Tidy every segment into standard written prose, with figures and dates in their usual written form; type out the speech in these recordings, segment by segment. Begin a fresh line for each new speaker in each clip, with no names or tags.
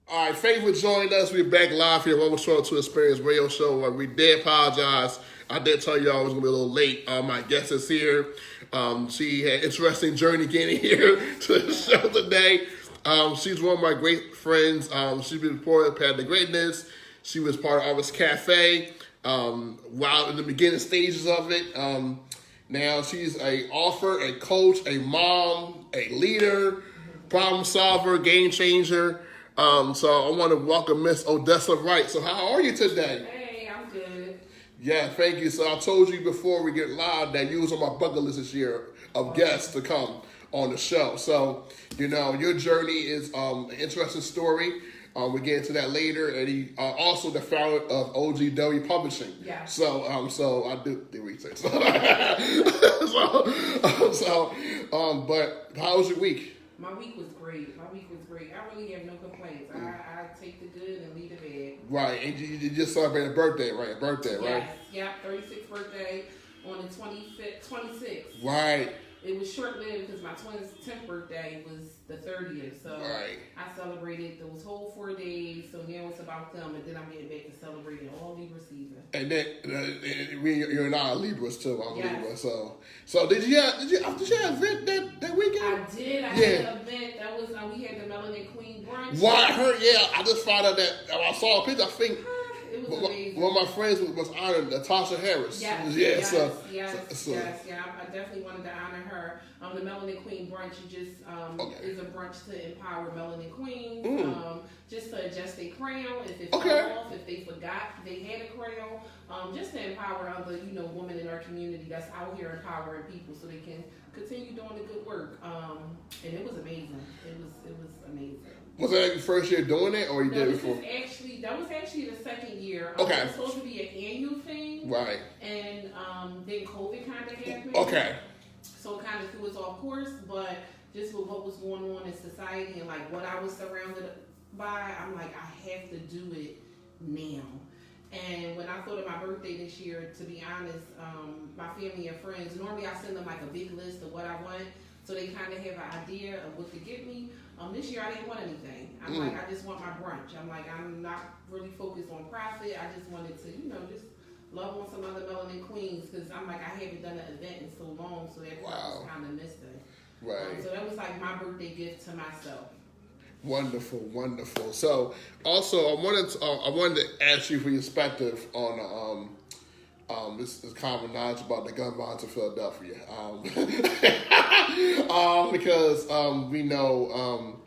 All right, thank you for joining us. We're back live here at 112 Experience Radio Show. We did apologize. I did tell y'all I was going to be a little late. My guest is here. She had an interesting journey getting here to the show today. She's one of my great friends. She's been part of Path to Greatness. She was part of Artist Cafe while in the beginning stages of it. Now she's an author, a coach, a mom, a leader, problem solver, game changer. So I want to welcome Miss Odessa White. So how are you today?
Hey, I'm good.
Yeah, thank you. So I told you before we get live that you was on my bucket list this year of guests to come on the show. So, your journey is an interesting story. We'll get into that later. And he also the founder of OGW Publishing.
Yeah.
So I do the research. But how was your week?
My week was great. I really have no complaints. I take the good and leave the bad.
Right, and you just celebrated a birthday, right?
Yes, yeah, 36th birthday on the 26th.
Right.
It was short-lived because my twins' 10th birthday was the 30th. So
right.
I celebrated those whole 4 days. So now it's about them, and then I'm getting back to celebrating all Libra season.
And then you're and I are Libras too. I'm
yes.
Libra. So did you have an event that weekend?
I did. I had an event that was we had the Melanin Queen brunch.
Well, I heard. Yeah, I just found out that I saw a picture. I think.
It was amazing.
One of my friends was honored Natasha Harris.
Yes,
yes,
I definitely wanted to honor her. The Melanin Queen brunch is a brunch to empower melanin queens, just to adjust their crown if it fell off, if they forgot they had a crown, just to empower other women in our community that's out here empowering people so they can continue doing the good work. And it was amazing. It was amazing.
Was that your first year doing it, or you did it before?
That was actually the second year.
Okay.
It was supposed to be an annual thing.
Right.
And then COVID kind of happened.
Okay.
So it kind of threw us off course, but just with what was going on in society and like what I was surrounded by, I'm like, I have to do it now. And when I thought of my birthday this year, to be honest, my family and friends, normally I send them like a big list of what I want, so they kind of have an idea of what to get me. This year I didn't want anything. I'm like, I just want my brunch. I'm like, I'm not really focused on profit. I just wanted to, just love on some other melanin queens, because I'm like, I haven't done an event in so long, so that was kind of missing.
Right.
So that was like my birthday gift to myself.
Wonderful. So, also, I wanted to ask you for your perspective on this common knowledge about the gun violence in Philadelphia, because we know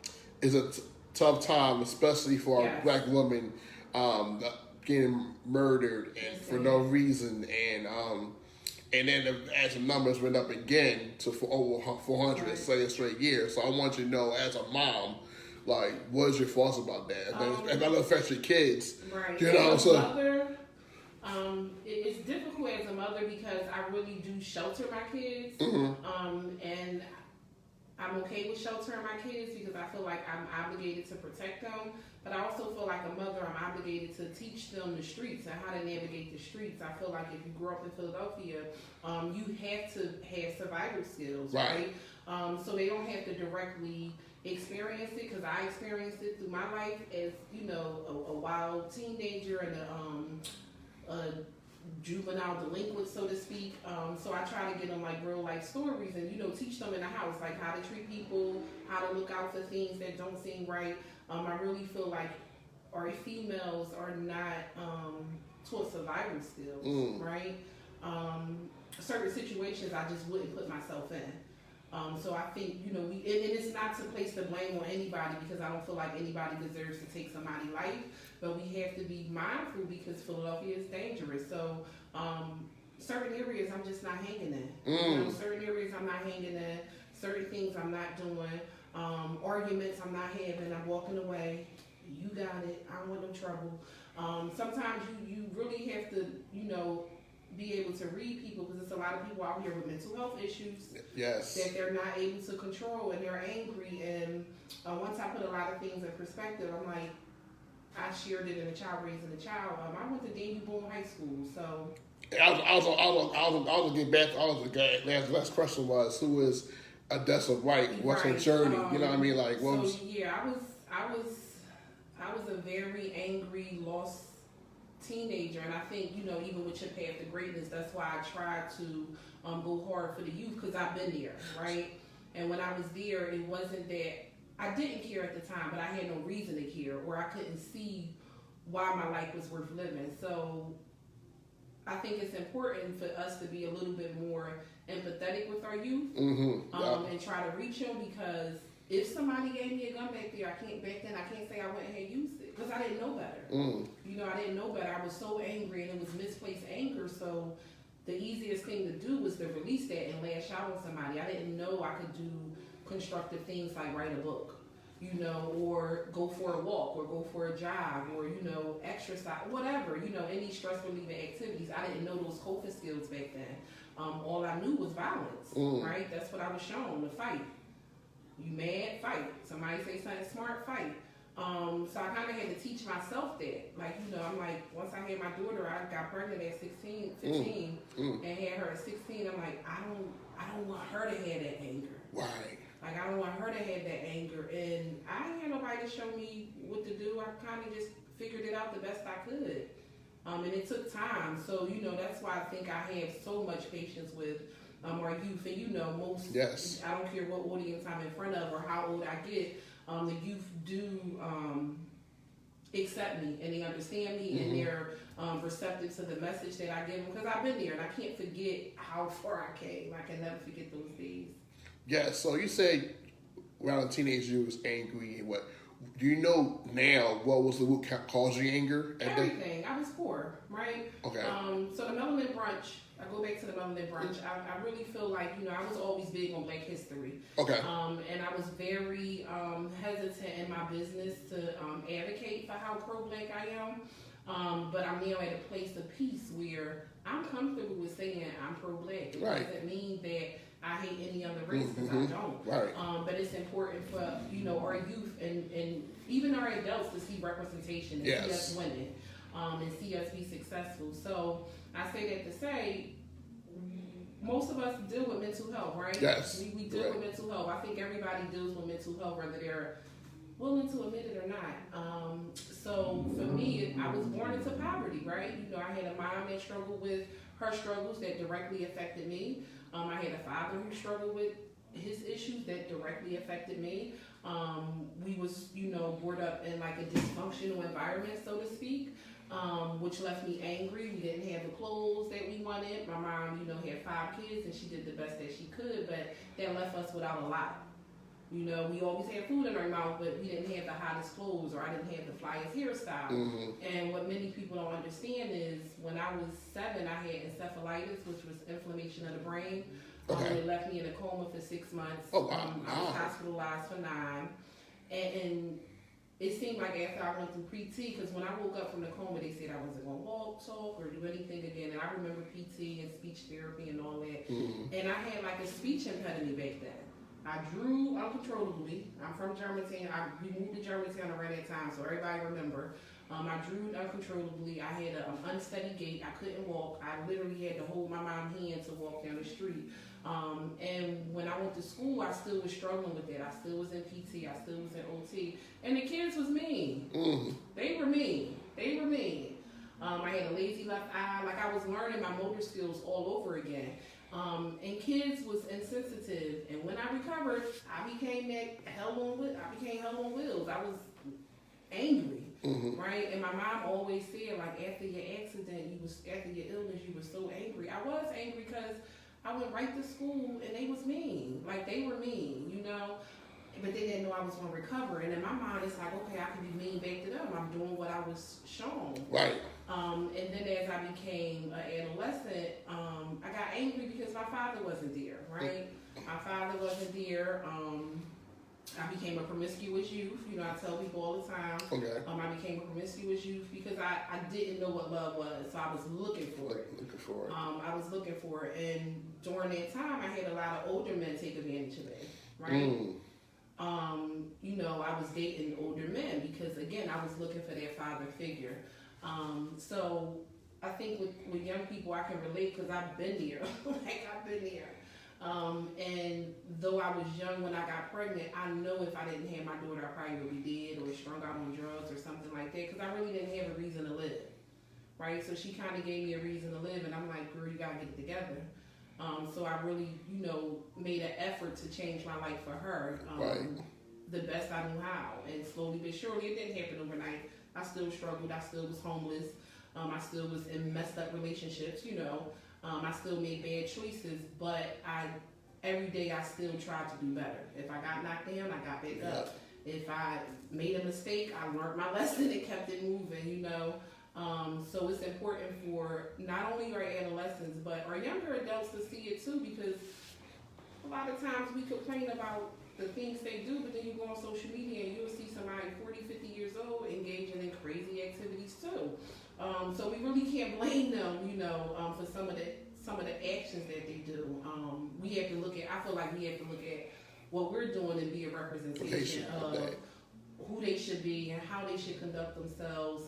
it's a tough time, especially for our black women getting murdered for no reason, and then as the numbers went up again to over 400 straight years. So I want you to know, as a mom, like, what is your thoughts about that? And that affects your kids,
right?
So.
It's difficult as a mother because I really do shelter my kids, and I'm okay with sheltering my kids because I feel like I'm obligated to protect them, but I also feel like a mother, I'm obligated to teach them the streets and how to navigate the streets. I feel like if you grew up in Philadelphia, you have to have survival skills, right? So they don't have to directly experience it, because I experienced it through my life as, a wild teenager and a juvenile delinquent, so to speak. So I try to get them like real life stories and teach them in the house like how to treat people, how to look out for things that don't seem right. I really feel like our females are not taught survival skills, right? Certain situations I just wouldn't put myself in. So I think, and it's not to place the blame on anybody, because I don't feel like anybody deserves to take somebody's life, but we have to be mindful because Philadelphia is dangerous. So certain areas I'm just not hanging in. Certain areas I'm not hanging in. Certain things I'm not doing. Arguments I'm not having. I'm walking away. You got it. I don't want no trouble. Sometimes you really have to, be able to read people, because there's a lot of people out here with mental health issues that they're not able to control, and they're angry. And once I put a lot of things in perspective, I'm like, I shared it in a child raising a child. I went to Daniel Boone High School, so.
I was getting back. Last question was, who is Odessa White? What's her journey? You know what I mean? Like, what was?
So yeah, I I was a very angry, lost teenager, and I think, you know, even with your path to greatness, that's why I try to go hard for the youth, because I've been there, right? And when I was there, it wasn't that I didn't care at the time, but I had no reason to care, or I couldn't see why my life was worth living. So I think it's important for us to be a little bit more empathetic with our youth, and try to reach them, because if somebody gave me a gun back there, I can't say I went and had used it, because I didn't know better. You know, I didn't know better. I was so angry, and it was misplaced anger. So the easiest thing to do was to release that and lash out on somebody. I didn't know I could do constructive things like write a book, you know, or go for a walk, or go for a jog, or, you know, exercise, whatever, you know, any stress relieving activities. I didn't know those coping skills back then. All I knew was violence, right? That's what I was shown, to fight. You mad? Fight. Somebody say something smart? Fight. So I kind of had to teach myself that. Like, you know, I'm like, once I had my daughter, I got pregnant at 16, 15, and had her at 16. I'm like, I don't want her to have that anger.
Right.
Like, I don't want her to have that anger. And I ain't had nobody to show me what to do. I kind of just figured it out the best I could. And it took time. So, you know, that's why I think I have so much patience with our youth. And, you know, most, I don't care what audience I'm in front of or how old I get, the youth do accept me, and they understand me, and they're receptive to the message that I give them, because I've been there, and I can't forget how far I came. I can never forget those days.
Yeah, so you say around the teenage you was angry, and what? Do you know now what was the root cause of your anger?
Everything. I was poor, right?
Okay.
So the Melanin Brunch, I go back to the Melanin Brunch. I really feel like, you know, I was always big on Black history.
Okay.
And I was very hesitant in my business to advocate for how pro-Black I am. But I'm now at a place of peace where I'm comfortable with saying I'm pro-Black. It doesn't mean that I hate any other race, because I don't.
Right.
But it's important for, you know, our youth and even our adults to see representation and see us winning, and see us be successful. So I say that to say, most of us deal with mental health, right?
Yes.
We deal with mental health. I think everybody deals with mental health, whether they're willing to admit it or not. So for me, I was born into poverty, right? You know, I had a mom that struggled with her struggles that directly affected me. I had a father who struggled with his issues that directly affected me. We was, you know, brought up in like a dysfunctional environment, so to speak, which left me angry. We didn't have the clothes that we wanted. My mom, you know, had 5 kids, and she did the best that she could, but that left us without a lot. You know, we always had food in our mouth, but we didn't have the hottest clothes, or I didn't have the flyest hairstyle. And what many people don't understand is when I was 7, I had encephalitis, which was inflammation of the brain. It left me in a coma for 6 months.
Oh, wow.
I was hospitalized for 9. And it seemed like after I went through PT, because when I woke up from the coma, they said I wasn't going to walk, talk, or do anything again. And I remember PT and speech therapy and all that. And I had like a speech impediment back then. I drew uncontrollably. I'm from Germantown. We moved to Germantown around that time, so everybody remember. I drew uncontrollably. I had an unsteady gait. I couldn't walk. I literally had to hold my mom's hand to walk down the street. And when I went to school, I still was struggling with that. I still was in PT. I still was in OT. And the kids was mean. They were mean. I had a lazy left eye. Like, I was learning my motor skills all over again. And kids was insensitive. And when I recovered, I became hell on wheels. I was angry, right? And my mom always said, like, after your accident, after your illness, you were so angry. I was angry because I went right to school and they was mean. Like, they were mean, you know? But they didn't know I was going to recover. And in my mind, it's like, okay, I can be mean back to them. I'm doing what I was shown.
Right.
And then as I became an adolescent, I got angry because my father wasn't there, right? My father wasn't there. I became a promiscuous youth. You know, I tell people all the time.
Okay.
I became a promiscuous youth because I didn't know what love was, so I was looking for it. I was looking for it. And during that time, I had a lot of older men take advantage of me, right? You know, I was dating older men because, again, I was looking for that father figure. So I think with young people, I can relate because I've been there. I've been there. And though I was young when I got pregnant, I know if I didn't have my daughter, I probably would be dead or strung out on drugs or something like that because I really didn't have a reason to live, right? So she kind of gave me a reason to live, and I'm like, girl, you gotta get it together. So I really, made an effort to change my life for her, the best I knew how, and slowly but surely, it didn't happen overnight. I still struggled. I still was homeless. I still was in messed up relationships. I still made bad choices, but every day I still tried to do better. If I got knocked down, I got back up. If I made a mistake, I learned my lesson and kept it moving. So it's important for not only our adolescents, but our younger adults to see it too, because a lot of times we complain about the things they do, but then you go on social media and you'll see somebody 40, 50 years old engaging in crazy activities too. So we really can't blame them, for some of the actions that they do. We have to look at, I feel like we have to look at what we're doing and be a representation of who they should be and how they should conduct themselves,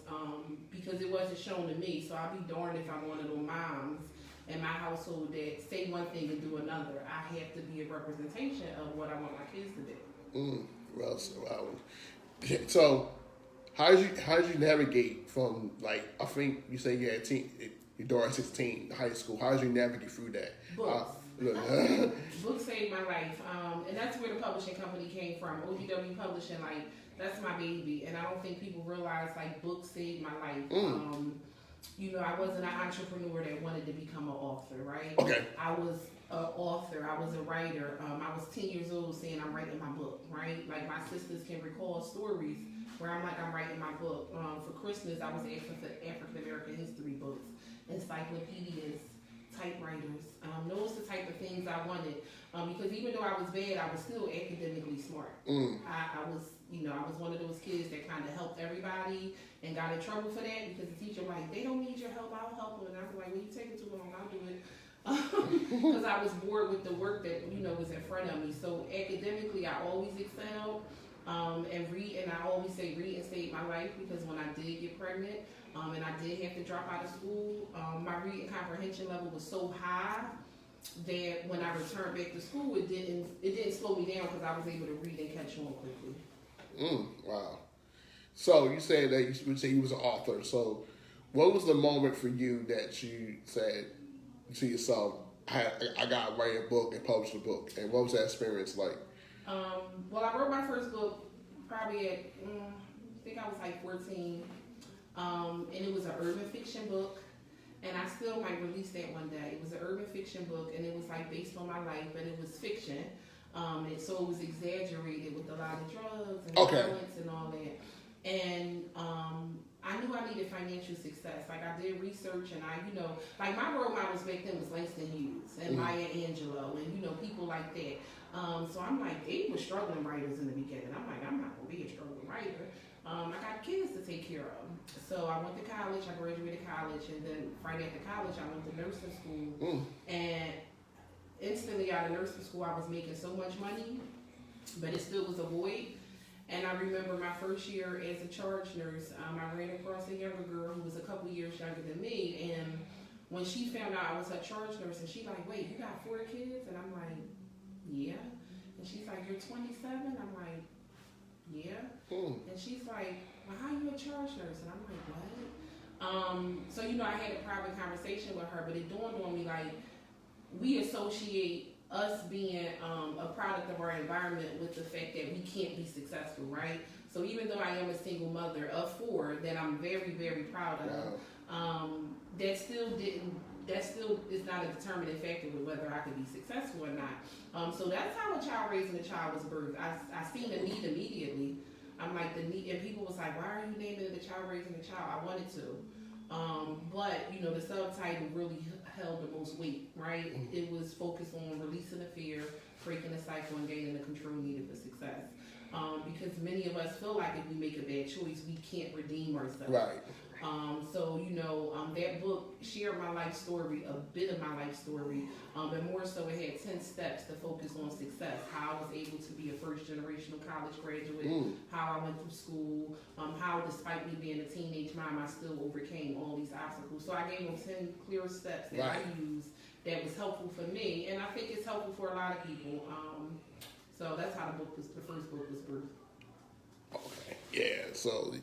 because it wasn't shown to me. So I'll be darned if I'm one of those moms in my household that say one thing and do another. I have to be a representation of what I want my kids to be.
So how did you navigate from, like, I think you say you had your daughter 16, high school. How did you navigate through that?
Books. Books saved my life, and that's where the publishing company came from. OGW Publishing, like, that's my baby, and I don't think people realize, like, books saved my life. I wasn't an entrepreneur that wanted to become an author, right?
Okay.
I was an author. I was a writer. I was 10 years old saying I'm writing my book, right? Like, my sisters can recall stories where I'm like, I'm writing my book. For Christmas, I was asking for African American history books, encyclopedias, typewriters. Those are the type of things I wanted. Because even though I was bad, I was still academically smart. I was one of those kids that kind of helped everybody and got in trouble for that because the teacher was like, they don't need your help, I'll help them. And I was like, when you take it too long, I'll do it. Because I was bored with the work that, was in front of me. So academically, I always excelled. And I always say reading saved my life, because when I did get pregnant, and I did have to drop out of school, my reading comprehension level was so high that when I returned back to school, it didn't slow me down because I was able to read and catch on quickly.
Wow. So you said that you would say you was an author. So what was the moment for you that you said to yourself, I got to write a book and publish a book? And what was that experience like?
Well, I wrote my first book probably at, I think I was like 14. And it was an urban fiction book. And I still might release that one day. It was an urban fiction book, and it was like based on my life, but it was fiction. And so it was exaggerated with a lot of drugs and violence and all that. And I knew I needed financial success. Like, I did research, and like, my role models back then was Langston Hughes and Maya Angelou and, people like that. So I'm like, they were struggling writers in the beginning. I'm like, I'm not going to be a struggling writer. I got kids to take care of. So I went to college, I graduated college, and then right after college, I went to nursing school. And instantly out of nursing school, I was making so much money, but it still was a void. And I remember my first year as a charge nurse, I ran across a younger girl who was a couple years younger than me. And when she found out I was her charge nurse, and she like, wait, you got 4 kids? And I'm like, yeah. And she's like, you're 27? I'm like, yeah. And she's like, well, how you a charge nurse? And I'm like, what? So, I had a private conversation with her, but it dawned on me, like, we associate us being a product of our environment with the fact that we can't be successful, right? So even though I am a single mother of 4 that I'm very, very proud of, that still is not a determining factor with whether I could be successful or not. So that's how a child raising a child was birthed. I seen the need immediately. I'm like, the need, and people was like, why are you naming it the child raising a child? I wanted to. But, the subtitle really held the most weight, right? It was focused on releasing the fear, breaking the cycle, and gaining the control needed for success. Because many of us feel like if we make a bad choice, we can't redeem ourselves.
Right.
So, that book shared my life story, a bit of my life story, but more so it had 10 steps to focus on success, how I was able to be a first-generational college graduate, how I went through school, how despite me being a teenage mom, I still overcame all these obstacles. So I gave them 10 clear steps that I used that was helpful for me, and I think it's helpful for a lot of people. So that's how the first book was birthed.
Okay. Yeah, so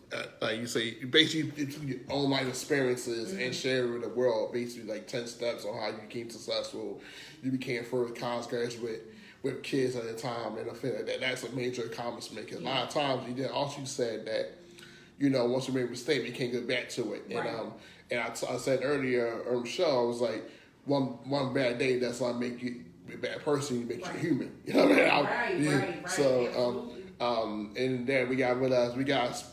like you say, you basically it's your own life experiences and share with the world. Basically, like 10 steps on how you became successful. You became first college graduate with kids at the time, and I feel like that's a major accomplishment. Because a lot of times you did. Also, you said that once you made a mistake, you can't get back to it.
Right.
And I said earlier on the show, I was like, one bad day that's not make you a bad person, you make you human. You know what I mean?
Right.
So. And then we got with us.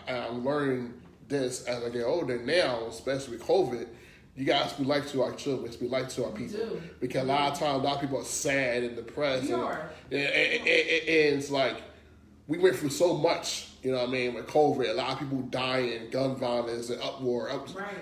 I'm learning this as I get older now, especially with COVID. You guys be like to our children, be like to our people, because a lot of times a lot of people are sad and depressed. And it's like we went through so much. You know what I mean? With COVID, a lot of people dying, gun violence and uproar,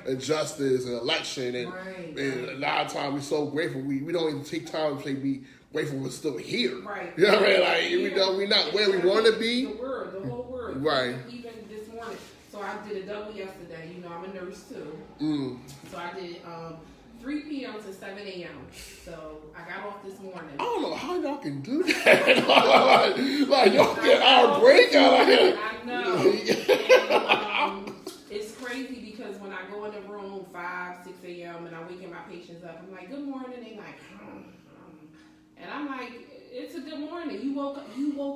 injustice and election, and a lot of times we're so grateful. We don't even take time to say be grateful we're still here.
Right.
You know what I mean? Like we're not where we want to be.
The whole world.
Right.
Even this morning. So I did a double yesterday. I'm a nurse too. So I did 3 p.m. to 7 a.m. So I got off this morning.
I don't know how y'all can do that. like y'all get our break out of here.
I know. And, it's crazy because when I go in the room 5, 6 a.m. and I'm waking my patients up, I'm like, good morning. They like, and I'm like, it's a good morning. You woke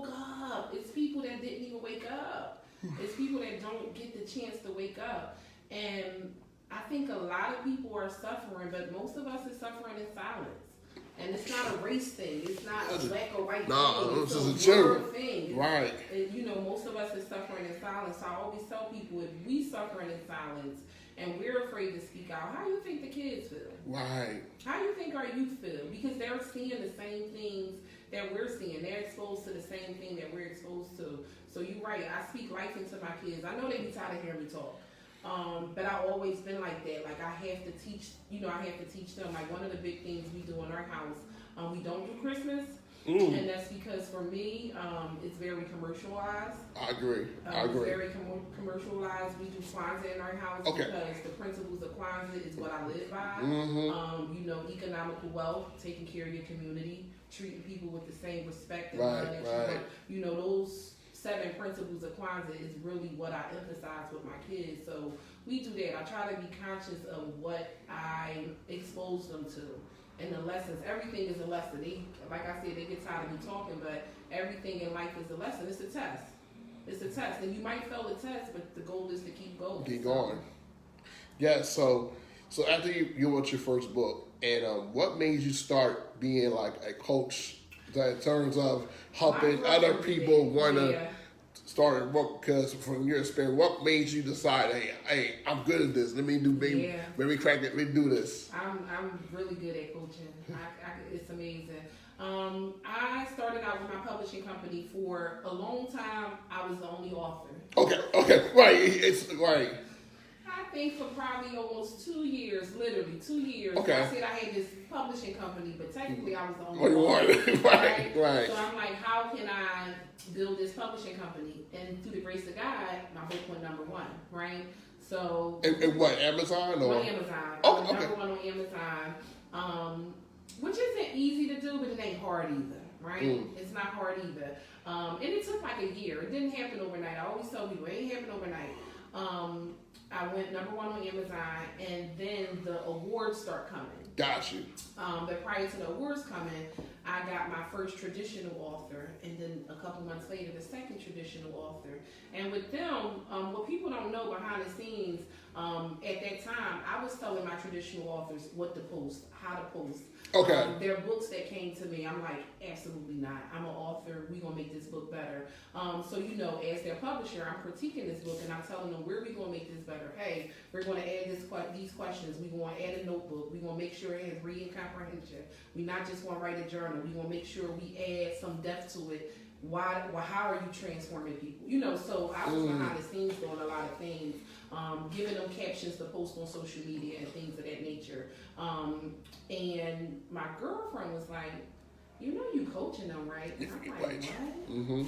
up. It's people that didn't even wake up. It's people that don't get the chance to wake up. And I think a lot of people are suffering, but most of us are suffering in silence. And it's not a race thing. It's not a black or white thing.
It's
a
general
thing.
Right.
And, most of us are suffering in silence. So I always tell people, if we suffering in silence and we're afraid to speak out, how do you think the kids feel?
Right.
How do you think our youth feel? Because they're seeing the same things that we're seeing. They're exposed to the same thing that we're exposed to. So you're right. I speak life into my kids. I know they be tired of hearing me talk. But I've always been like that. Like I have to teach, them. Like one of the big things we do in our house, we don't do Christmas. And that's because for me, it's very commercialized.
I agree.
It's very commercialized. We do Kwanzaa in our house because the principles of Kwanzaa is what I live by. Economical wealth, taking care of your community, treating people with the same respect and love that you want. Those 7 principles of Kwanzaa is really what I emphasize with my kids. So we do that. I try to be conscious of what I expose them to. And the lessons, everything is a lesson. Like I said, they get tired of me talking, but everything in life is a lesson. It's a test. And you might fail the test, but the goal is to keep going.
Keep going. Yeah, so after you wrote your first book, and what made you start being like a coach in terms of helping other people want to start a book? Because from your experience, what made you decide, hey, I'm good at this. Let me crack it. Let me do this.
I'm really good at coaching. It's amazing. I started out with my publishing company. For a long time, I was the only author.
Okay, right. It's right.
I think for probably almost 2 years, literally 2 years.
Okay.
I said I had this publishing company, but technically I was the only one.
Right.
So I'm like, how can I build this publishing company? And through the grace of God, my book went #1, right? So.
And what, Amazon?
On Amazon.
Okay.
#1 on Amazon, which isn't easy to do, but it ain't hard either, right? It's not hard either. And it took like a year. It didn't happen overnight. I always tell people, it ain't happen overnight. I went #1 on Amazon, and then the awards start coming.
Got you.
But prior to the awards coming, I got my first traditional author, and then a couple months later, the second traditional author. And with them, what people don't know behind the scenes, at that time, I was telling my traditional authors what to post, how to post.
Okay.
There are books that came to me. I'm like, absolutely not. I'm an author. We're going to make this book better. So, as their publisher, I'm critiquing this book, and I'm telling them, where are we going to make this better? Hey, we're going to add these questions. We're going to add a notebook. We're going to make sure it has reading comprehension. We're not just going to write a journal. We're going to make sure we add some depth to it. How are you transforming people? So I was behind the scenes doing a lot of things, giving them captions to post on social media and things of that nature. And my girlfriend was like, you coaching them, right? And I'm like, what?
Mm-hmm.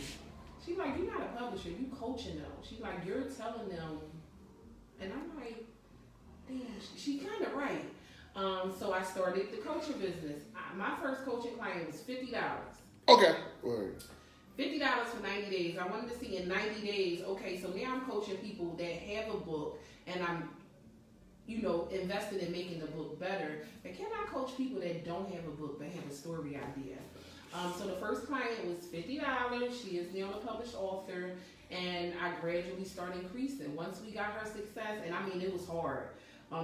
She's like, you're not a publisher, you coaching them. She's like, you're telling them. And I'm like, damn, she kind of right. So I started the coaching business. My first coaching client was $50.
Okay. Right.
$50 for 90 days. I wanted to see in 90 days, okay, so now I'm coaching people that have a book and I'm, invested in making the book better. But can I coach people that don't have a book but have a story idea? So the first client was $50. She is now a published author, and I gradually started increasing. Once we got her success, and I mean, it was hard.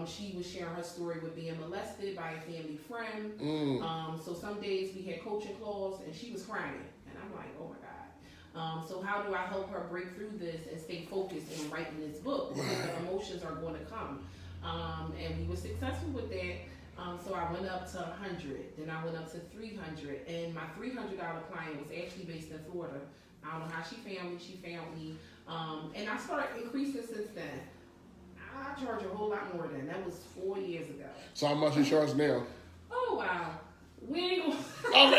She was sharing her story with being molested by a family friend. So some days we had coaching calls, and she was crying. And I'm like, oh my God. So how do I help her break through this and stay focused on writing this book? Because the emotions are going to come. And we were successful with that. So I went up to 100, then I went up to 300, and my $300 client was actually based in Florida. I don't know how she found me, and I started increasing since then. I charge a whole lot more than that was 4 years ago.
So how much you charge now?
Oh wow, we ain't gonna.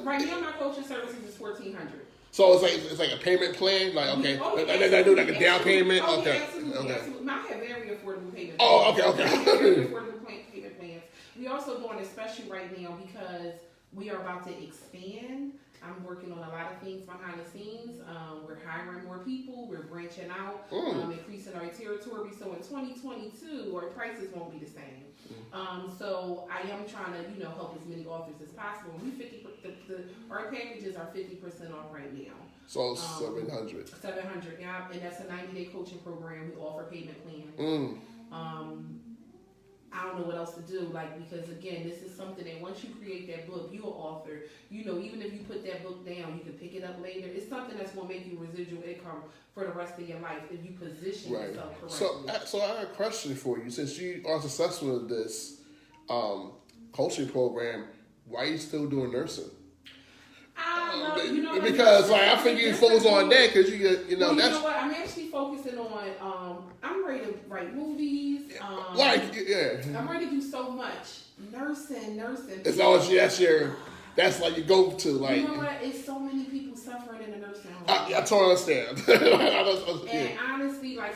Right now my coaching services is $1,400.
So it's like a payment plan, like okay, they do like a down payment.
Oh,
okay,
yeah, absolutely,
okay.
absolutely. I have very affordable payment plans.
Oh, okay.
Very affordable payment plans. We also doing a special right now because we are about to expand. I'm working on a lot of things behind the scenes. We're hiring more people. We're branching out, increasing our territory. So in 2022, our prices won't be the same. So I am trying to, help as many authors as possible. Our packages are 50% off right now.
So 700.
700, yeah, and that's a 90-day coaching program. We offer payment plans. I don't know what else to do, because again, this is something that once you create that book, you're an author. Even if you put that book down, you can pick it up later. It's something that's going to make you residual income for the rest of your life if you position yourself correctly.
So I have a question for you. Since you are successful in this coaching program, why are you still doing nursing? Because I think you focus on that because that's.
You know what? I'm actually focusing on. I'm ready to write movies. I'm ready to do so much nursing.
It's always that's like you go to like.
You know what? It's so many people suffering in the nursing home.
I totally understand.
And honestly, I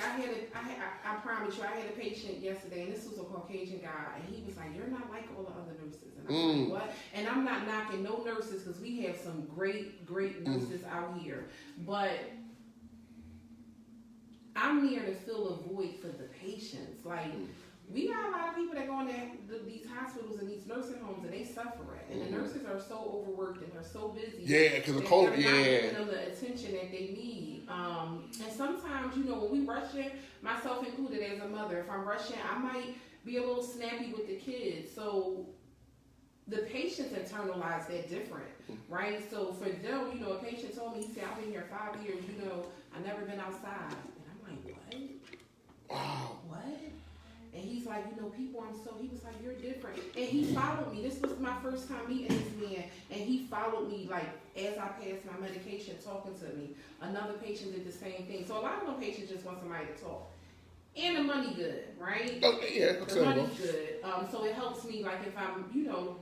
promise you, I had a patient yesterday, and this was a Caucasian guy, and he was like, "You're not like all the other nurses." And I'm like, "What?" And I'm not knocking no nurses because we have some great nurses out here, but I'm here to fill a void for the patients. We got a lot of people that go into these hospitals and these nursing homes and they suffer it. And the nurses are so overworked and they're so busy.
Yeah, because of COVID.
They're not giving them the attention that they need. And sometimes, when we rushing, myself included as a mother, if I'm rushing, I might be a little snappy with the kids. So the patients internalize that different, right? So for them, a patient told me, he said, "I've been here 5 years, I've never been outside." And I'm like, "What?
Wow.
What?" And he's like, people, he was like, "You're different." And he followed me. This was my first time meeting this man. And he followed me, as I passed my medication, talking to me. Another patient did the same thing. So a lot of them patients just want somebody to talk. And the money good, right?
Okay, yeah.
The money's good. So it helps me, if I'm,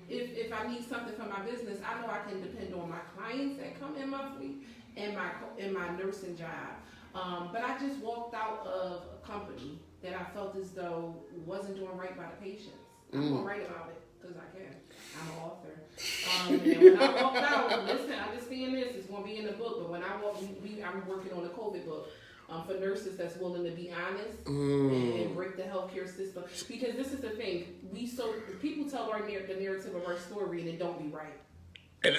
if I need something for my business, I know I can depend on my clients that come in monthly and my nursing job. But I just walked out of a company that I felt as though wasn't doing right by the patients. I'm going to write about it because I can. I'm an author. And when I walked out, listen, understand this, it's going to be in the book, but when I walked, I'm working on a COVID book for nurses that's willing to be honest and break the healthcare system. Because this is the thing, people tell the narrative of our story and it don't be right.
And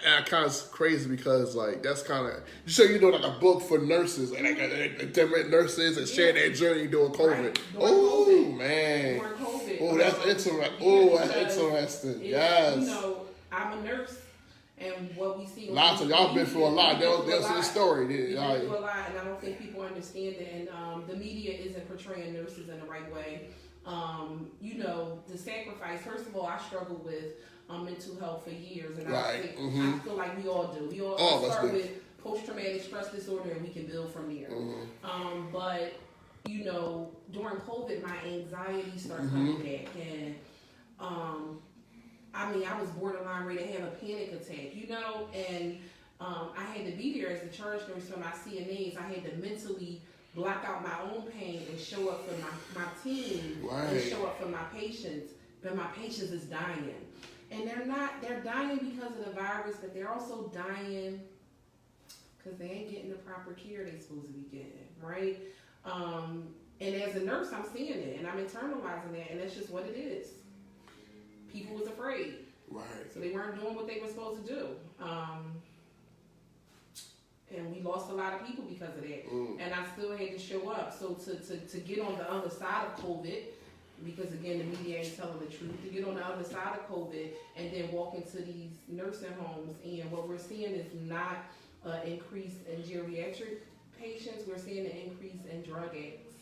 I kind of crazy because that's kind of a book for nurses and different nurses and share their journey during COVID.
Right.
Oh man!
During COVID.
Oh, that's interesting. Oh, that's interesting. Yes.
I'm a nurse, and what we see.
Lots of y'all been through a lot. They'll see the story.
We've been through a lot, and I don't think people understand it. And the media isn't portraying nurses in the right way. The sacrifice. First of all, I struggled with mental health for years, and I feel like we all do. We all start with post-traumatic stress disorder, and we can build from there. But during COVID, my anxiety started coming back, and I was borderline ready to have a panic attack, and I had to be there as the charge nurse for my CNAs. I had to mentally block out my own pain and show up for my team and show up for my patients, but my patients is dying. And they're dying because of the virus, but they're also dying because they ain't getting the proper care they're supposed to be getting, right? And as a nurse, I'm seeing it, and I'm internalizing that, and that's just what it is. People was afraid.
Right.
So they weren't doing what they were supposed to do. And we lost a lot of people because of that. And I still had to show up. So to get on the other side of COVID, because again, the media ain't telling the truth, to get on the other side of COVID and then walk into these nursing homes, and what we're seeing is not an increase in geriatric patients, we're seeing an increase in drug addicts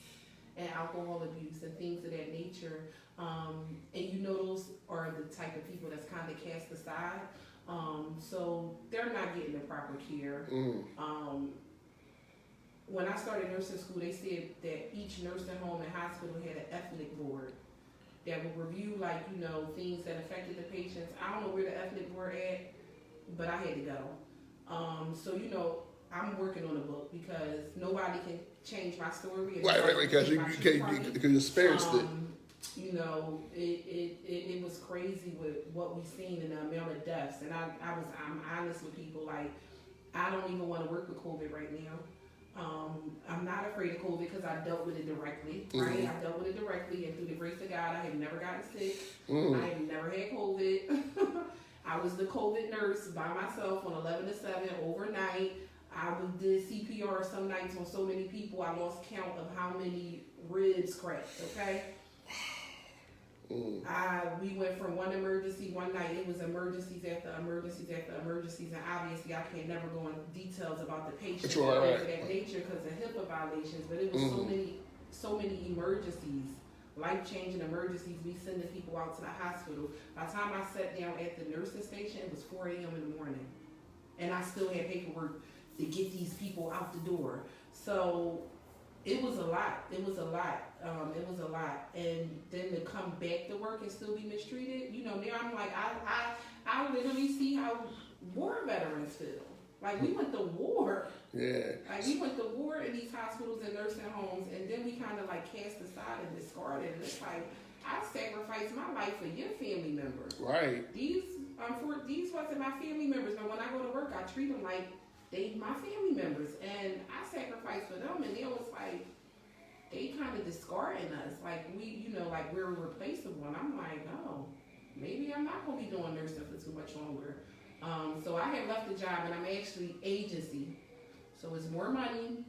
and alcohol abuse and things of that nature. And you know those are the type of people that's kind of cast aside. So they're not getting the proper care. When I started nursing school, they said that each nursing home and hospital had an ethnic board that would review, like, you know, things that affected the patients. I don't know where the ethnic board at, but I had to go. So, you know, I'm working on a book because nobody can change my story.
Right, because you experienced it.
You know, it was crazy with what we've seen in the amount of deaths. And I'm honest with people, like, I don't even want to work with COVID right now. I'm not afraid of COVID because I dealt with it directly, right? I dealt with it directly, and through the grace of God, I have never gotten sick. I have never had COVID. I was the COVID nurse by myself on 11 to 7 overnight. I did CPR some nights on so many people, I lost count of how many ribs cracked, okay? We went from one emergency one night. It was emergencies after emergencies after emergencies, and obviously I can't never go into details about the patients and things of that nature because of HIPAA violations. But it was so many emergencies, life-changing emergencies. We sending people out to the hospital. By the time I sat down at the nursing station, it was 4 a.m. in the morning, and I still had paperwork to get these people out the door. So it was a lot. It was a lot. And then to come back to work and still be mistreated, you know, now I'm like, I literally see how war veterans feel. Like, we went to war.
Yeah.
Like, we went to war in these hospitals and nursing homes, and then we kind of like cast aside and discarded. And it's like, I sacrificed my life for your family members.
Right.
These wasn't my family members, but when I go to work, I treat them like they my family members, and I sacrificed for them, and it was like they kind of discarding us, like like we're replaceable. And I'm like, oh, maybe I'm not gonna be doing nursing for too much longer. So I had left the job, and I'm actually agency, so it's more money,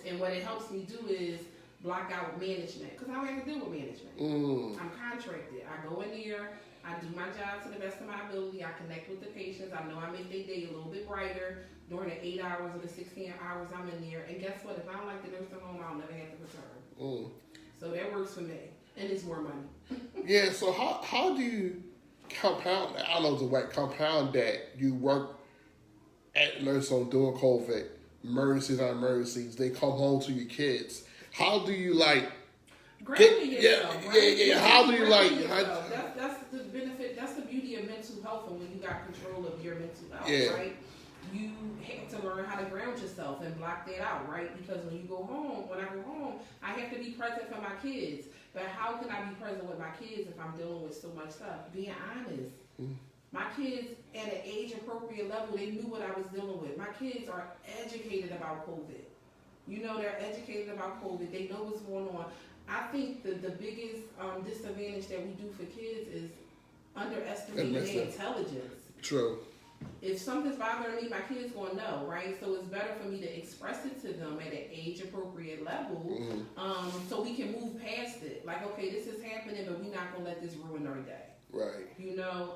and what it helps me do is block out management, because I don't have to deal with management. I'm contracted. I go in there, I do my job to the best of my ability. I connect with the patients. I know I make their day a little bit brighter during the 8 hours or the 16 hours I'm in there. And guess what? If I don't like the nursing home, I'll never have to return. So that works for me. And it's more money.
Yeah, so how do you compound that? I don't know the way, compound that you work at the nursing home during COVID, emergencies on emergencies, they come home to your kids. How do you
grounding yourself, right?
Yeah. How do you
That's the benefit. That's the beauty of mental health, and when you got control of your mental health, right? You have to learn how to ground yourself and block that out, right? Because when I go home, I have to be present for my kids. But how can I be present with my kids if I'm dealing with so much stuff? Being honest. My kids, at an age-appropriate level, they knew what I was dealing with. My kids are educated about COVID. You know, they're educated about COVID. They know what's going on. I think the biggest disadvantage that we do for kids is underestimating their intelligence.
True.
If something's bothering me, my kid's gonna know, right? So it's better for me to express it to them at an age-appropriate level, so we can move past it. Like, okay, this is happening, but we're not gonna let this ruin our day.
Right.
You know,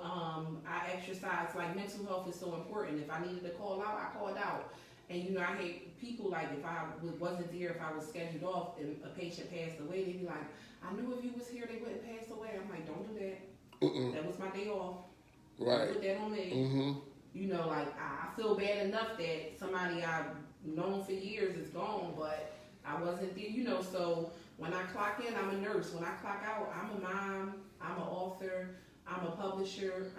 I exercise, like, mental health is so important. If I needed to call out, I called out. And, you know, I hate people, like, if I wasn't there, if I was scheduled off and a patient passed away, they'd be like, I knew if you was here, they wouldn't pass away. I'm like, don't do that. That was my day off.
Right.
Don't put that on me. You know, like, I feel bad enough that somebody I've known for years is gone, but I wasn't there, you know. So when I clock in, I'm a nurse. When I clock out, I'm a mom, I'm an author, I'm a publisher.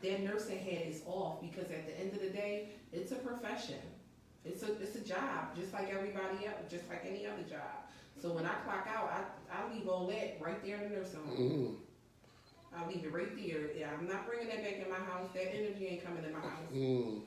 That nursing hat is off, because at the end of the day, it's a profession. It's a job, just like everybody else, just like any other job. So when I clock out, I leave all that right there in the nursing home. I'll leave it right there. Yeah, I'm not bringing that back in my house. That energy ain't coming in my house.
Mm.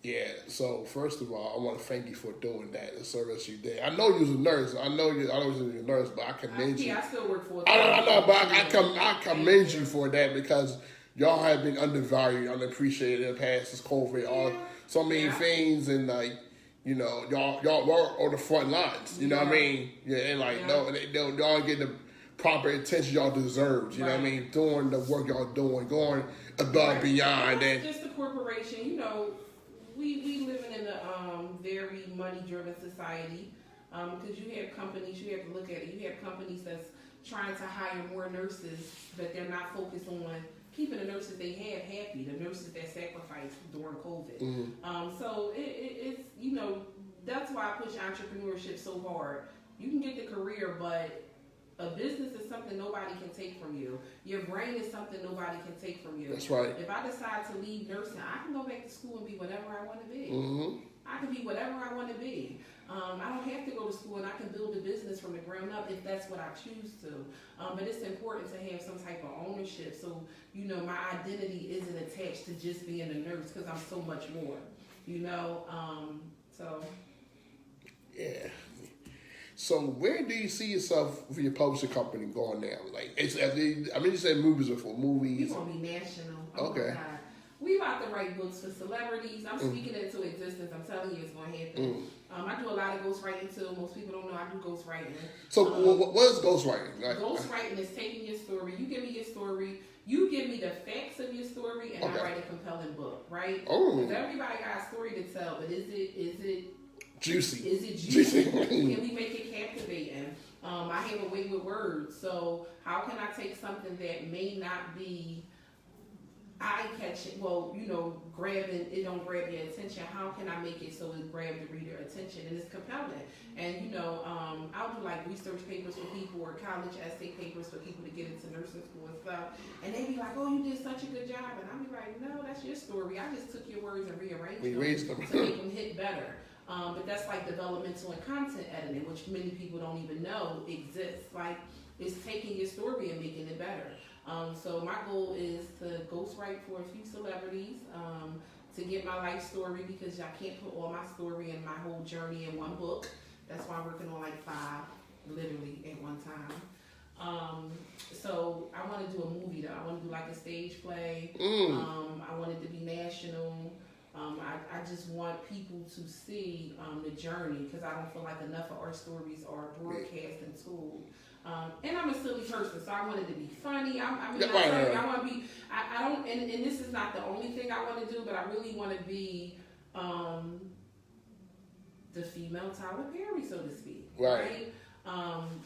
Yeah, so first of all, I want to thank you for doing that, the service you did. I know you was a nurse. I know you was a nurse, but I commend you.
Yeah, I still work for it.
I know, but I commend you for that because y'all have been undervalued, unappreciated in the past. This COVID, all so many things, and like y'all were on the front lines. You know what I mean? Yeah, and like no, y'all get the proper attention y'all deserved. You know what I mean? Doing the work y'all doing, going above and beyond, and
just a corporation. We living in a very money driven society. Because you have companies, you have to look at it. You have companies that's trying to hire more nurses, but they're not focused on keeping the nurses they have happy, the nurses that sacrificed during COVID. Mm-hmm. So it's that's why I push entrepreneurship so hard. You can get the career, but a business is something nobody can take from you. Your brain is something nobody can take from you.
That's right.
If I decide to leave nursing, I can go back to school and be whatever I want to be.
Mm-hmm.
I can be whatever I want to be. I don't have to go to school, and I can build a business from the ground up if that's what I choose to. But it's important to have some type of ownership, so my identity isn't attached to just being a nurse because I'm so much more. So.
Yeah. So where do you see yourself with your publishing company going now? Like, you said movies are for movies.
We're gonna be national.
Okay.
We about to write books for celebrities. I'm speaking it into existence. I'm telling you, it's gonna happen. I do a lot of ghostwriting too. Most people don't know I do ghostwriting.
So what is ghostwriting? Like,
ghostwriting is taking your story. You give me your story. You give me the facts of your story, and I write a compelling book. Right? Because everybody got a story to tell, but is it
juicy?
Is it juicy? Can we make it captivating? I have a way with words. So how can I take something that may not be eye-catching, grabbing, it don't grab your attention. How can I make it so it grabs the reader attention and it's compelling? And I'll do like research papers for people or college essay papers for people to get into nursing school and stuff. And they be like, "Oh, you did such a good job," and I'll be like, "No, that's your story. I just took your words and rearranged them to make them hit better." But that's like developmental and content editing, which many people don't even know exists. Like, it's taking your story and making it better. So my goal is to ghostwrite for a few celebrities, to get my life story, because I can't put all my story and my whole journey in one book. That's why I'm working on like 5, literally, at one time. So I want to do a movie though. I want to do like a stage play. I want it to be national. I just want people to see the journey, because I don't feel like enough of our stories are broadcast and told. And I'm a silly person, so I want it to be funny. I want to be. I don't, and this is not the only thing I want to do, but I really want to be the female Tyler Perry, so to speak. Right?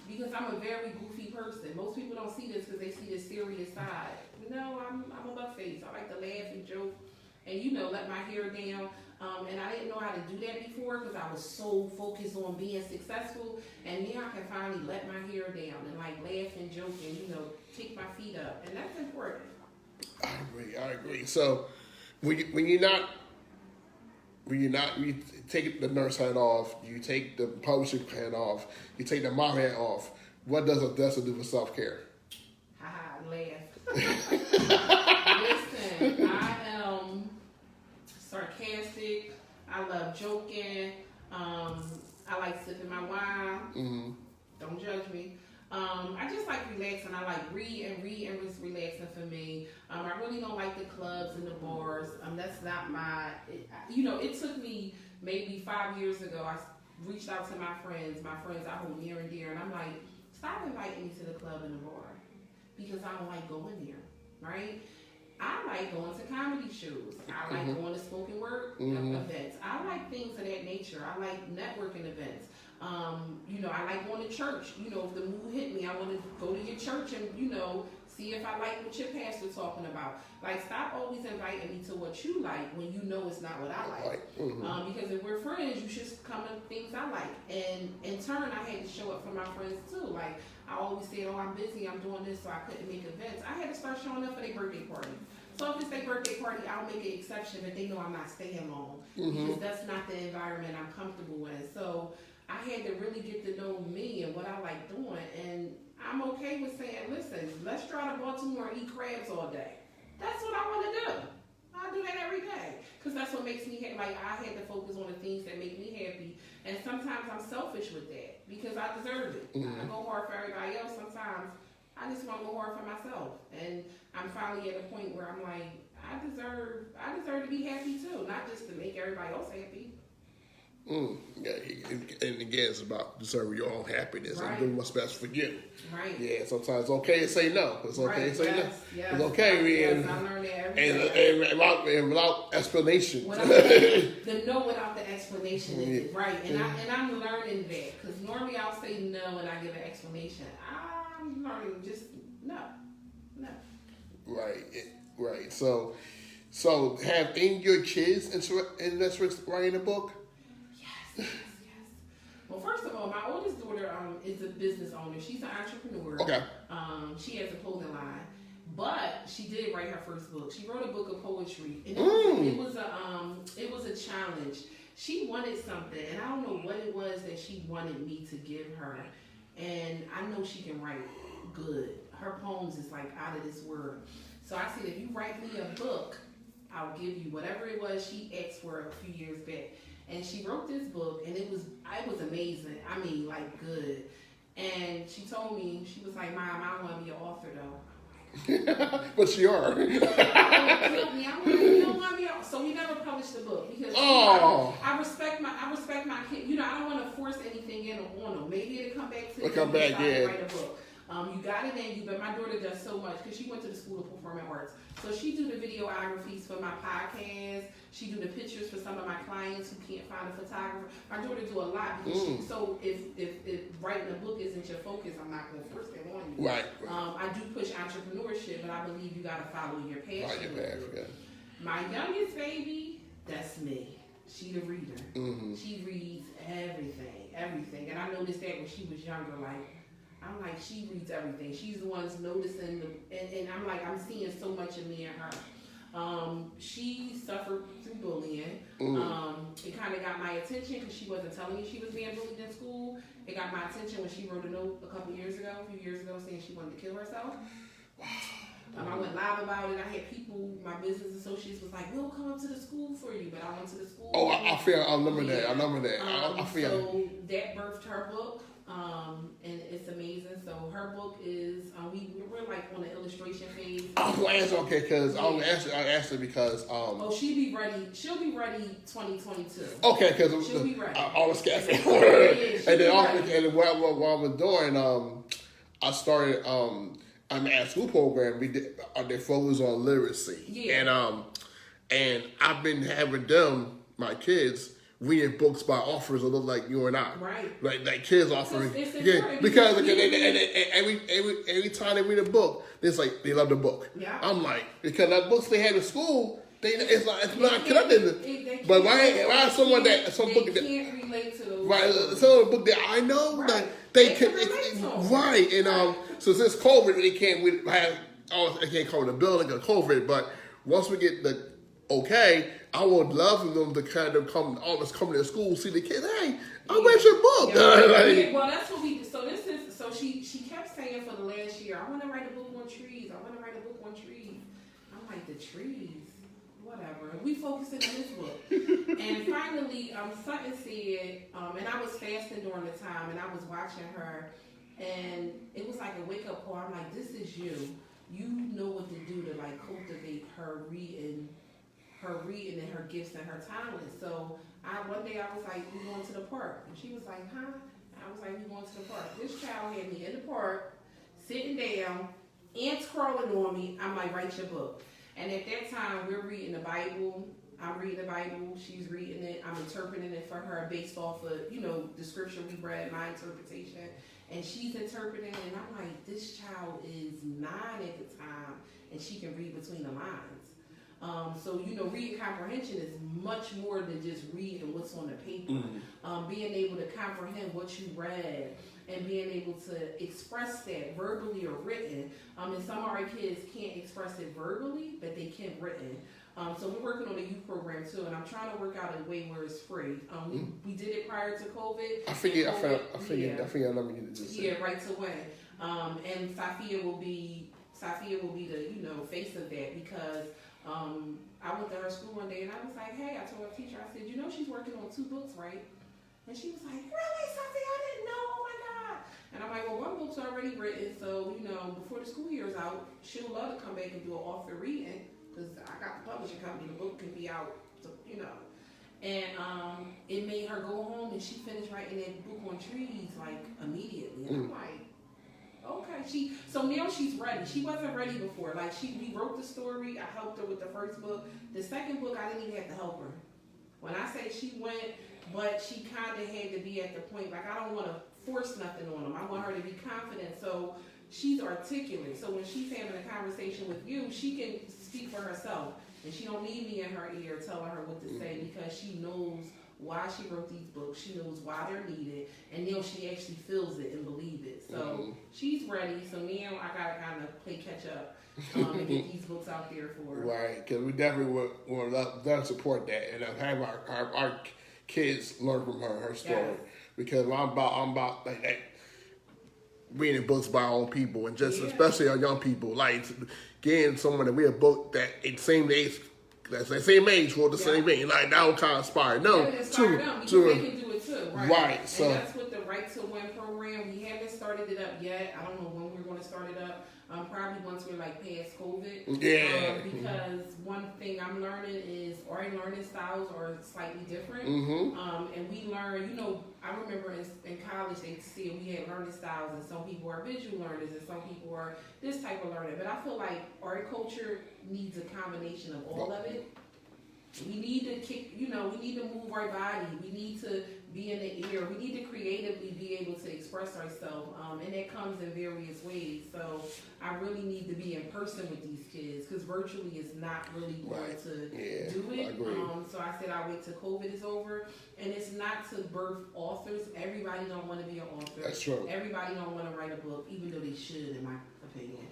Because I'm a very goofy person. Most people don't see this because they see the serious side. No, I'm a butt face. I like to laugh and joke. And let my hair down. And I didn't know how to do that before because I was so focused on being successful. And now I can finally let my hair down and like laugh and joke and kick my feet up, and that's important.
I agree. So when you take the nurse hat off, you take the publishing hat off, you take the mom hat off. What does Odessa do for self-care?
Laugh. Listen, I am sarcastic. I love joking. I like sipping my wine. Mm-hmm. Don't judge me. I just like relaxing. I like read and it's relaxing for me. I really don't like the clubs and the bars. That's not my. It took me maybe 5 years ago. I reached out to my friends I hold near and dear, and I'm like, stop inviting me to the club and the bar, because I don't like going there, right? I like going to comedy shows. I like going to spoken word events. I like things of that nature. I like networking events. I like going to church. If the mood hit me, I want to go to your church and, see if I like what your pastor's talking about. Like, stop always inviting me to what you like when you know it's not what I like. Because if we're friends, you should come to things I like. And in turn, I had to show up for my friends too. Like, I always said, "Oh, I'm busy, I'm doing this, so I couldn't make events." I had to start showing up for their birthday party. So if it's their birthday party, I'll make an exception, but they know I'm not staying long, because that's not the environment I'm comfortable in. So I had to really get to know me and what I like doing. And I'm okay with saying, listen, let's drive to Baltimore and eat crabs all day. That's what I want to do. I do that every day. Because that's what makes me happy. Like, I had to focus on the things that make me happy. And sometimes I'm selfish with that because I deserve it. I go hard for everybody else. Sometimes I just want to go hard for myself. And I'm finally at a point where I'm like, I deserve to be happy too. Not just to make everybody else happy.
Yeah, and again, it's about deserving your own happiness and doing what's best for you.
Right.
Yeah, sometimes it's okay to say no. It's okay to say no.
Yes.
It's okay,
Yes, I learned that every day.
And without explanation.
The no without the explanation is right. And I'm learning that. Because normally I'll say no and I give an explanation. I'm learning just no.
Right. So have any of your kids interested in writing a book?
Yes. Well, first of all, my oldest daughter is a business owner. She's an entrepreneur.
Okay.
She has a clothing line, but she did write her first book. She wrote a book of poetry, and it was a challenge. She wanted something, and I don't know what it was that she wanted me to give her. And I know she can write good. Her poems is like out of this world. So I said, if you write me a book, I'll give you whatever it was she asked for a few years back. And she wrote this book, and it was amazing. I mean, like, good. And she told me, she was like, Mom, I don't want to be an author, though.
But you are.
You don't want to be an author. So we never published the book because I respect my kid. You know, I don't want to force anything in on them. Maybe it'll come back to
come back, yeah.
Write a book. You got it in you, but my daughter does so much because she went to the School of Performing Arts. So she do the videographies for my podcast. She do the pictures for some of my clients who can't find a photographer. My daughter do a lot because so if writing a book isn't your focus, I'm not going to force that on you.
Right.
I do push entrepreneurship, but I believe you got to follow your passion.
Right, your passion, yeah.
My youngest baby, that's me. She the reader. She reads everything. And I noticed that when she was younger, I'm like, she reads everything. She's the one that's noticing, and I'm like, I'm seeing so much of me in her. She suffered through bullying. It kind of got my attention because she wasn't telling me she was being bullied in school. It got my attention when she wrote a note a few years ago, saying she wanted to kill herself. I went live about it. I had people, my business associates was like, we'll come up to the school for you. But I went to the school.
Oh, I remember that. I feel
so that birthed her book. And it's amazing. So her book is we're like on the illustration phase.
I'm asking, okay, because I asked her because
she'll be ready 2022.
Okay, because
she'll be ready.
All the scaffolding.
And
then while I was doing, I started an at-school program. We did they focus on literacy. Yeah. And I've been having them, my kids, reading books by authors that look like you and I.
Right.
Like kids offering.
It's
because every time they read a book, it's like they love the book.
Yeah.
I'm like, because the books they had in school, it's not connected. But why someone that some book that
can't relate to those
right some book that I know like they can right and so since COVID they can't they can't cover the building of COVID, but once we get the okay, I would love them to kind of come to the school, see the kids. Hey, I read your book.
Yeah. Well, that's what we do. So she kept saying for the last year, I want to write a book on trees. I'm like, the trees, whatever. We focusing on this book. And finally, something said, and I was fasting during the time, and I was watching her, and it was like a wake up call. I'm like, this is you. You know what to do to like cultivate her reading and her gifts and her talents. So one day I was like, we going to the park. And she was like, huh? And I was like, we going to the park. This child had me in the park, sitting down, ants crawling on me. I'm like, write your book. And at that time, we're reading the Bible. I'm reading the Bible. She's reading it. I'm interpreting it for her based off of, the scripture we read, my interpretation. And she's interpreting it. And I'm like, this child is 9 at the time, and she can read between the lines. So reading comprehension is much more than just reading what's on the paper. Being able to comprehend what you read and being able to express that verbally or written. And some of our kids can't express it verbally, but they can written. So we're working on a youth program too, and I'm trying to work out a way where it's free. We did it prior to COVID.
I figured I never needed to say.
Yeah, right to win. And Safia will be the face of that because I went to her school one day and I was like, hey, I told her teacher, I said, she's working on 2 books, right? And she was like, really, Safia? I didn't know. Oh my God. And I'm like, well, one book's already written, so before the school year's out, she'll love to come back and do an author reading because I got the publishing company. The book can be out, And it made her go home and she finished writing that book on trees like immediately. And I'm like, okay. So now she's ready. She wasn't ready before. Like we wrote the story. I helped her with the first book. The second book, I didn't even have to help her. When I say she went, but she kind of had to be at the point. Like I don't want to force nothing on them. I want her to be confident. So she's articulate. So when she's having a conversation with you, she can speak for herself. And she don't need me in her ear telling her what to say because she knows why she wrote these books. She knows why they're needed. And now she actually feels it and believes it. So she's ready. So now I got to kind of play catch up and get these books out there for her.
Right, because we definitely want to support that and have our kids learn from her story. Yes. Because I'm about like that. Reading books by our own people and just especially our young people, like getting someone that read a book that at the same age, that's the same age for the same thing, like that will kind of inspire them.
They can do it too, right?
Right. So
and that's what the Right to Win program. We haven't started it up yet. I don't know when we're going to start it up. Probably once we're like past COVID.
Yeah.
Because one thing I'm learning is our learning styles are slightly different. And we learn, I remember in college they said we had learning styles and some people are visual learners and some people are this type of learner. But I feel like art culture needs a combination of all of it. We need to kick, we need to move our body. We need to be in the air. We need to creatively be able to express ourselves. And that comes in various ways. So I really need to be in person with these kids because virtually is not really going to do it.
I agree.
So I said I'll wait till COVID is over. And it's not to birth authors. Everybody don't want to be an author.
That's true.
Everybody don't want to write a book, even though they should, in my opinion.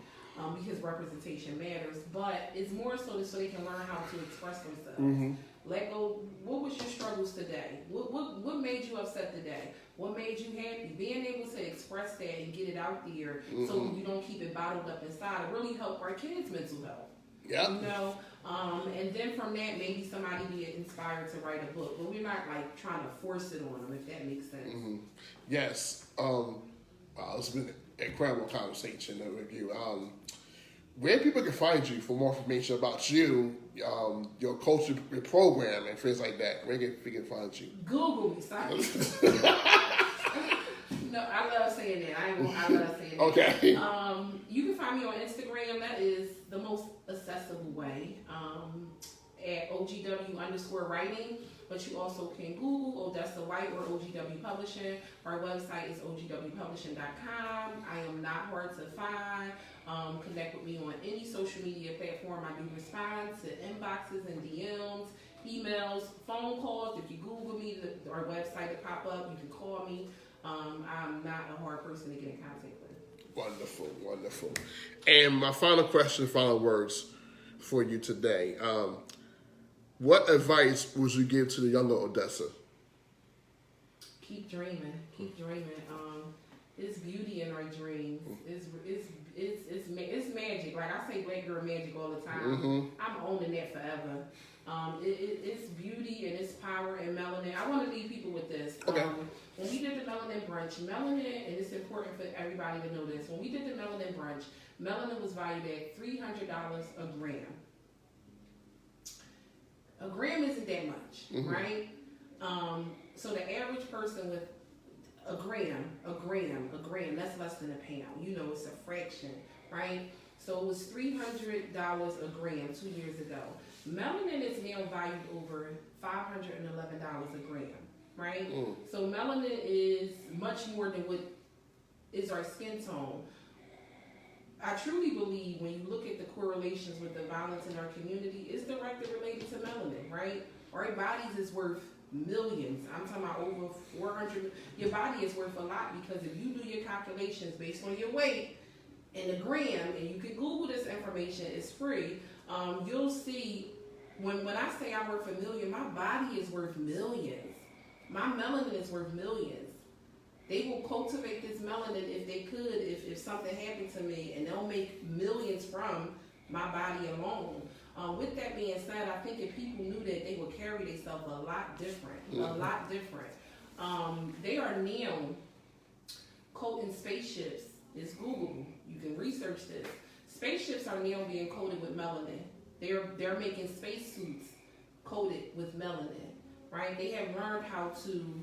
Because representation matters, but it's more so they can learn how to express themselves. Let go. What was your struggles today? What made you upset today? What made you happy? Being able to express that and get it out there, so you don't keep it bottled up inside. It really help our kids' mental health.
Yeah.
And then from that, maybe somebody be inspired to write a book, but we're not like trying to force it on them, if that makes sense.
Yes. Wow, it's been an incredible conversation with you. Where people can find you for more information about you, your culture, your program, and things like that. Where can people find you?
Google me, sorry. No, I love saying that. I love saying that.
Okay.
You can find me on Instagram. That is the most accessible way. At OGW_writing. But you also can Google Odessa White or OGW Publishing. Our website is ogwpublishing.com. I am not hard to find. Connect with me on any social media platform. I do respond to inboxes and DMs, emails, phone calls. If you Google me, our website will pop up. You can call me. I'm not a hard person to get in contact with.
Wonderful, wonderful. And my final question, final words for you today. What advice would you give to the younger Odessa?
Keep dreaming. Keep dreaming. It's beauty in our dreams. It's magic. Like I say, black girl magic all the time. I'm owning that forever. It's beauty and it's power and melanin. I want to leave people with this.
Okay.
When we did the melanin brunch, melanin, and it's important for everybody to know this. When we did the melanin brunch, melanin was valued at $300 a gram. A gram isn't that much, right? So the average person with a gram, that's less than a pound. It's a fraction, right? So it was $300 a gram 2 years ago. Melanin is now valued over $511 a gram, right? So melanin is much more than what is our skin tone. I truly believe when you look at the correlations with the violence in our community, it's directly related to melanin, right? Our bodies is worth millions. I'm talking about over 400. Your body is worth a lot because if you do your calculations based on your weight in a gram, and you can Google this information, it's free, you'll see When I say I'm worth a million, my body is worth millions. My melanin is worth millions. They will cultivate this melanin if they could, if something happened to me, and they'll make millions from my body alone. With that being said, I think if people knew that, they would carry themselves a lot different. A lot different. They are now coating spaceships. It's Googleable. You can research this. Spaceships are now being coated with melanin. They're making spacesuits coated with melanin, right? They have learned how to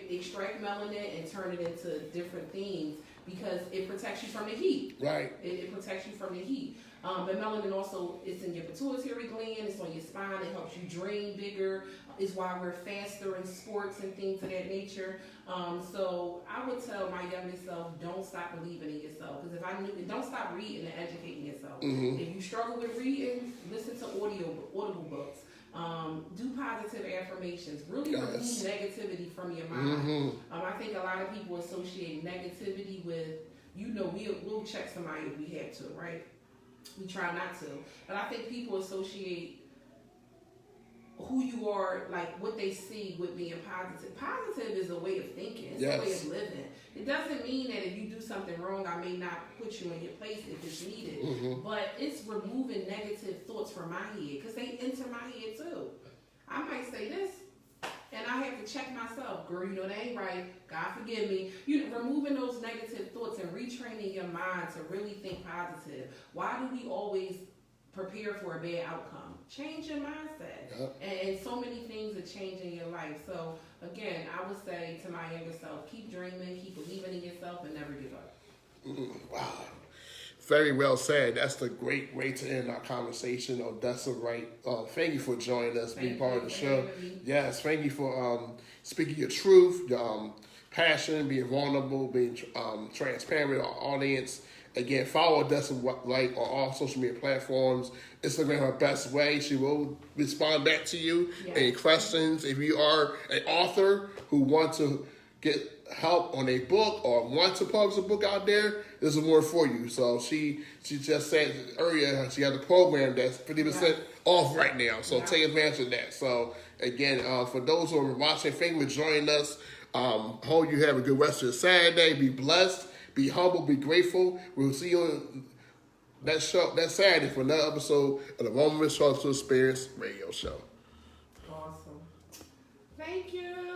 extract melanin and turn it into different things because it protects you from the heat.
Right.
It protects you from the heat. But melanin also is in your pituitary gland. It's on your spine. It helps you dream bigger. It's why we're faster in sports and things of that nature. So I would tell my youngest self, don't stop believing in yourself. Because if I knew, don't stop reading and educating yourself.
Mm-hmm.
If you struggle with reading, listen to audible books. Do positive affirmations. Really remove negativity from your mind.
Mm-hmm.
I think a lot of people associate negativity with, we'll check somebody if we have to, right? We try not to. But I think people associate who you are, like what they see with being positive. Positive is a way of thinking. It's a way of living. It doesn't mean that if you do something wrong, I may not put you in your place if it's needed. Mm-hmm. But it's removing negative thoughts from my head because they enter my head too. I might say this, and I have to check myself. Girl, that ain't right. God forgive me. Removing those negative thoughts and retraining your mind to really think positive. Why do we always prepare for a bad outcome? Change your mindset. Yep. And so many things are changing your life. So again, I would say to my younger self, keep dreaming, keep believing in yourself, and never give up.
Wow. Very well said. That's the great way to end our conversation. Odessa White, thank you for joining us, being part of the show. Yes, thank you for speaking your truth, your passion, being vulnerable, being transparent with our audience. Again, follow Odessa White on all social media platforms. Instagram her best way. She will respond back to you. Yes. Any questions. If you are an author who wants to get help on a book or want to publish a book out there, this is more for you. So she just said earlier she has a program that's 50% off right now. So take advantage of that. So again, for those who are watching, thank you for joining us. Hope you have a good rest of your Saturday. Be blessed. Be humble, be grateful. We'll see you on that Saturday for another episode of the Woman with Struggle to Experience radio show.
Awesome. Thank you.